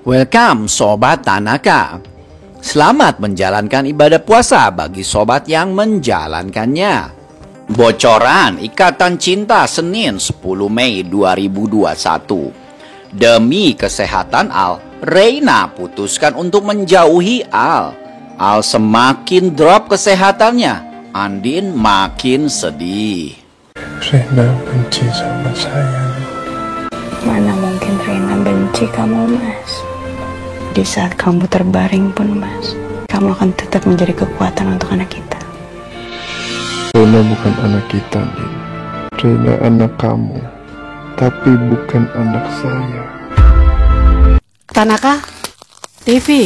Welcome Sobat Tanaka. Selamat menjalankan ibadah puasa bagi sobat yang menjalankannya. Bocoran Ikatan Cinta Senin 10 Mei 2021. Demi kesehatan Al, Reina putuskan untuk menjauhi Al. Al semakin drop kesehatannya. Andin makin sedih. Reina benci sama saya. Mana mungkin Reina benci kamu, Mas. Di saat kamu terbaring pun, Mas, kamu akan tetap menjadi kekuatan untuk anak kita. Reina bukan anak kita, Din. Reina anak kamu, tapi bukan anak saya. Tanaka TV.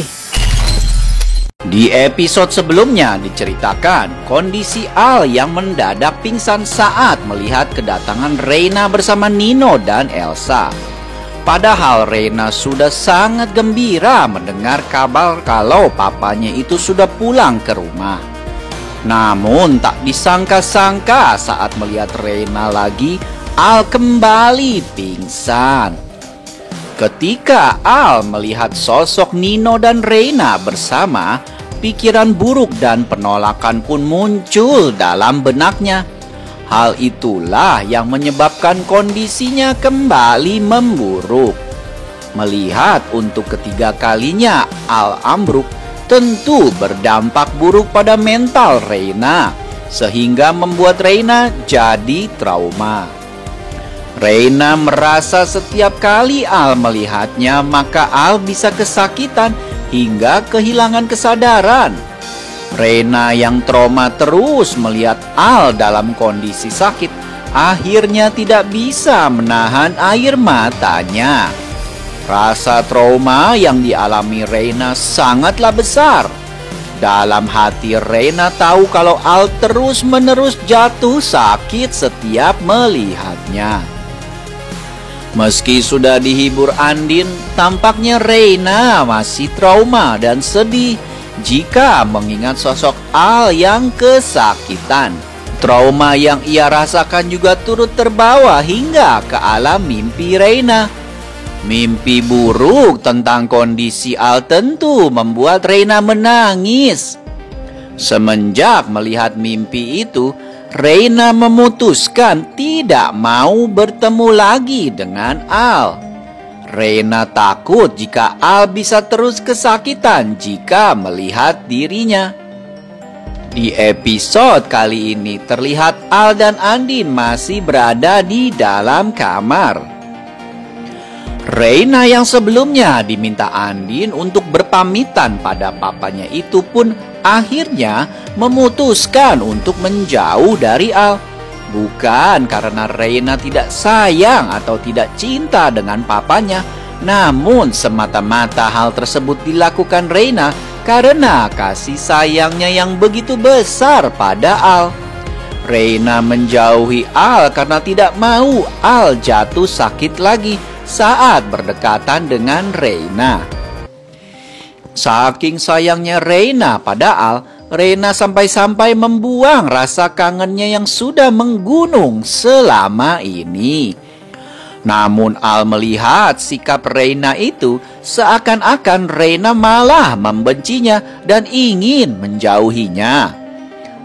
Di episode sebelumnya diceritakan kondisi Al yang mendadak pingsan saat melihat kedatangan Reina bersama Nino dan Elsa. Padahal Reina sudah sangat gembira mendengar kabar kalau papanya itu sudah pulang ke rumah. Namun tak disangka-sangka saat melihat Reina lagi, Al kembali pingsan. Ketika Al melihat sosok Nino dan Reina bersama, pikiran buruk dan penolakan pun muncul dalam benaknya. Hal itulah yang menyebabkan kondisinya kembali memburuk. Melihat untuk ketiga kalinya Al ambruk, tentu berdampak buruk pada mental Reina, sehingga membuat Reina jadi trauma. Reina merasa setiap kali Al melihatnya, maka Al bisa kesakitan hingga kehilangan kesadaran. Reina yang trauma terus melihat Al dalam kondisi sakit, akhirnya tidak bisa menahan air matanya. Rasa trauma yang dialami Reina sangatlah besar. Dalam hati Reina tahu kalau Al terus-menerus jatuh sakit setiap melihatnya. Meski sudah dihibur Andin, tampaknya Reina masih trauma dan sedih jika mengingat sosok Al yang kesakitan. Trauma yang ia rasakan juga turut terbawa hingga ke alam mimpi Reina. Mimpi buruk tentang kondisi Al tentu membuat Reina menangis. Semenjak melihat mimpi itu, Reina memutuskan tidak mau bertemu lagi dengan Al. Reina takut jika Al bisa terus kesakitan jika melihat dirinya. Di episode kali ini terlihat Al dan Andin masih berada di dalam kamar. Reina yang sebelumnya diminta Andin untuk berpamitan pada papanya itu pun akhirnya memutuskan untuk menjauh dari Al. Bukan karena Reina tidak sayang atau tidak cinta dengan papanya, namun semata-mata hal tersebut dilakukan Reina karena kasih sayangnya yang begitu besar pada Al. Reina menjauhi Al karena tidak mau Al jatuh sakit lagi saat berdekatan dengan Reina. Saking sayangnya Reina pada Al, Reina sampai-sampai membuang rasa kangennya yang sudah menggunung selama ini. Namun Al melihat sikap Reina itu, seakan-akan Reina malah membencinya dan ingin menjauhinya.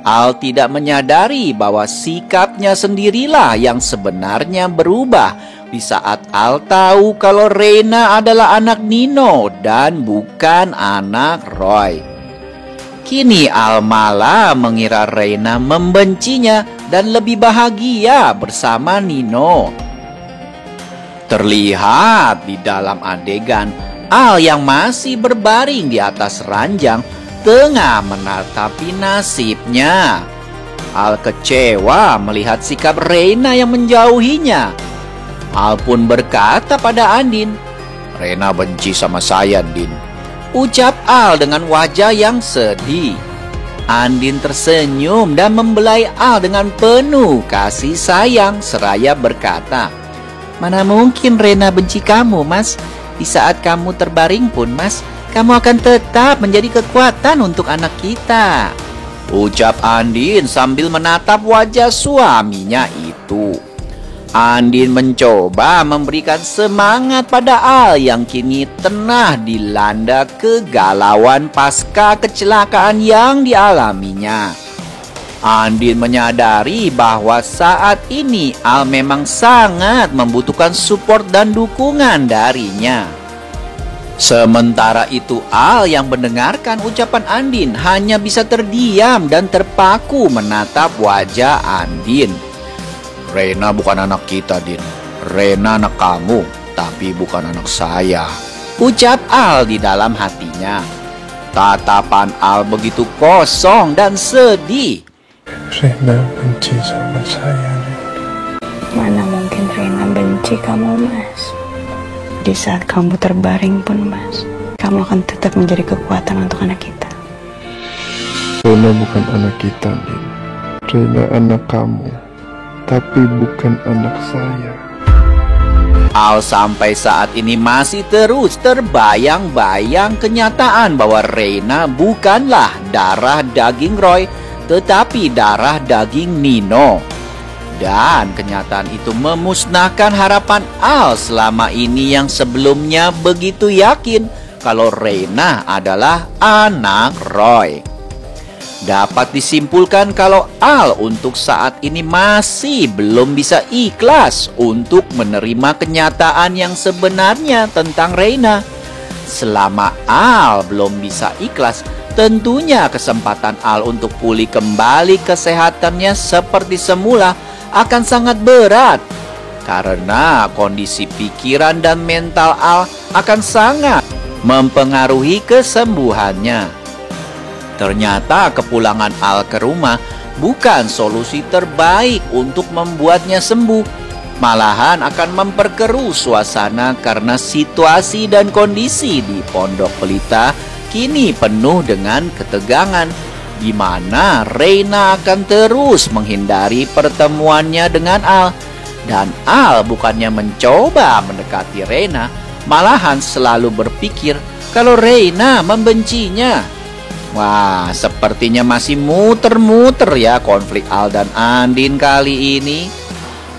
Al tidak menyadari bahwa sikapnya sendirilah yang sebenarnya berubah di saat Al tahu kalau Reina adalah anak Nino dan bukan anak Roy. Kini Al malah mengira Reina membencinya dan lebih bahagia bersama Nino. Terlihat di dalam adegan, Al yang masih berbaring di atas ranjang tengah menatapi nasibnya. Al kecewa melihat sikap Reina yang menjauhinya. Al pun berkata pada Andin, "Reina benci sama saya, Din," ucap Al dengan wajah yang sedih. Andin tersenyum dan membelai Al dengan penuh kasih sayang seraya berkata, "Mana mungkin Reina benci kamu, Mas. Di saat kamu terbaring pun, Mas, kamu akan tetap menjadi kekuatan untuk anak kita," ucap Andin sambil menatap wajah suaminya itu. Andin mencoba memberikan semangat pada Al yang kini tengah dilanda kegalauan pasca kecelakaan yang dialaminya. Andin menyadari bahwa saat ini Al memang sangat membutuhkan support dan dukungan darinya. Sementara itu Al yang mendengarkan ucapan Andin hanya bisa terdiam dan terpaku menatap wajah Andin. "Reina bukan anak kita, Din. Reina anak kamu, tapi bukan anak saya," ucap Al di dalam hatinya. Tatapan Al begitu kosong dan sedih. Reina benci sama saya, Din. Mana mungkin Reina benci kamu, Mas. Di saat kamu terbaring pun, Mas, kamu akan tetap menjadi kekuatan untuk anak kita. Reina bukan anak kita, Din. Reina anak kamu, tapi bukan anak saya. Al sampai saat ini masih terus terbayang-bayang kenyataan bahwa Reina bukanlah darah daging Roy, tetapi darah daging Nino. Dan kenyataan itu memusnahkan harapan Al selama ini yang sebelumnya begitu yakin kalau Reina adalah anak Roy. Dapat disimpulkan kalau Al untuk saat ini masih belum bisa ikhlas untuk menerima kenyataan yang sebenarnya tentang Reina. Selama Al belum bisa ikhlas, tentunya kesempatan Al untuk pulih kembali kesehatannya seperti semula akan sangat berat. Karena kondisi pikiran dan mental Al akan sangat mempengaruhi kesembuhannya. Ternyata kepulangan Al ke rumah bukan solusi terbaik untuk membuatnya sembuh. Malahan akan memperkeruh suasana karena situasi dan kondisi di Pondok Pelita kini penuh dengan ketegangan, di mana Reina akan terus menghindari pertemuannya dengan Al. Dan Al bukannya mencoba mendekati Reina, malahan selalu berpikir kalau Reina membencinya. Wah, sepertinya masih muter-muter ya konflik Al dan Andin kali ini.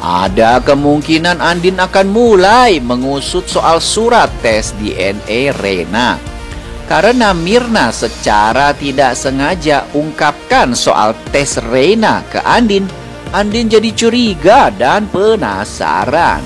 Ada kemungkinan Andin akan mulai mengusut soal surat tes DNA Reina. Karena Mirna secara tidak sengaja ungkapkan soal tes Reina ke Andin, Andin jadi curiga dan penasaran.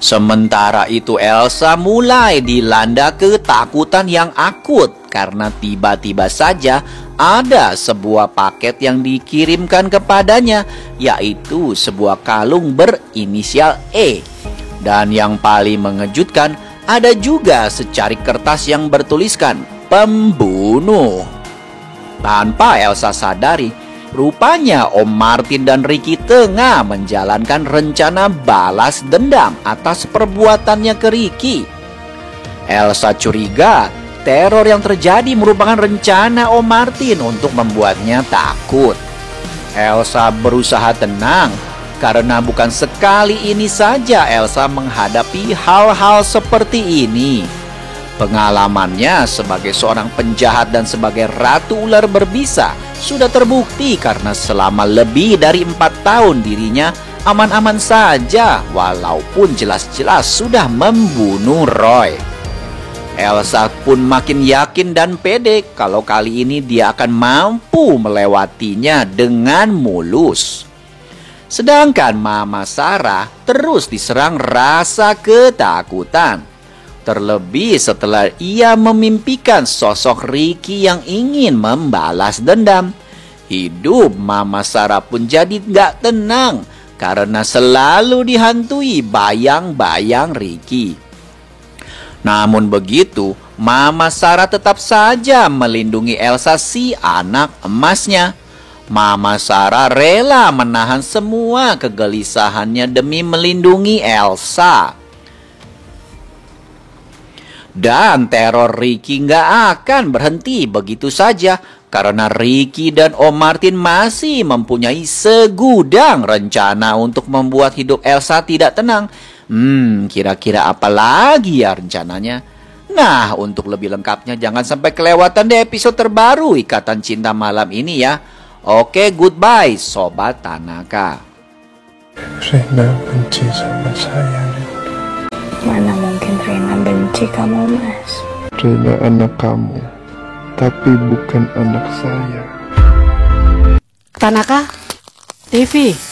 Sementara itu Elsa mulai dilanda ketakutan yang akut karena tiba-tiba saja ada sebuah paket yang dikirimkan kepadanya, yaitu sebuah kalung berinisial E. Dan yang paling mengejutkan, ada juga secari kertas yang bertuliskan pembunuh. Tanpa Elsa sadari, rupanya Om Martin dan Ricky tengah menjalankan rencana balas dendam atas perbuatannya ke Ricky. Elsa curiga teror yang terjadi merupakan rencana Om Martin untuk membuatnya takut. Elsa berusaha tenang, karena bukan sekali ini saja Elsa menghadapi hal-hal seperti ini. Pengalamannya sebagai seorang penjahat dan sebagai ratu ular berbisa sudah terbukti karena selama lebih dari 4 tahun dirinya aman-aman saja walaupun jelas-jelas sudah membunuh Roy. Elsa pun makin yakin dan pede kalau kali ini dia akan mampu melewatinya dengan mulus. Sedangkan Mama Sarah terus diserang rasa ketakutan. Terlebih setelah ia memimpikan sosok Ricky yang ingin membalas dendam. Hidup Mama Sarah pun jadi gak tenang karena selalu dihantui bayang-bayang Ricky. Namun begitu, Mama Sarah tetap saja melindungi Elsa, si anak emasnya. Mama Sarah rela menahan semua kegelisahannya demi melindungi Elsa. Dan teror Ricky nggak akan berhenti begitu saja, karena Ricky dan Om Martin masih mempunyai segudang rencana untuk membuat hidup Elsa tidak tenang. Kira-kira apa lagi ya rencananya? Nah, untuk lebih lengkapnya jangan sampai kelewatan di episode terbaru Ikatan Cinta malam ini ya. Oke, goodbye Sobat Tanaka. Rena benci sama saya, Lin. Mana mungkin Rena benci kamu, Mas. Rena anak kamu, tapi bukan anak saya. Tanaka, TV.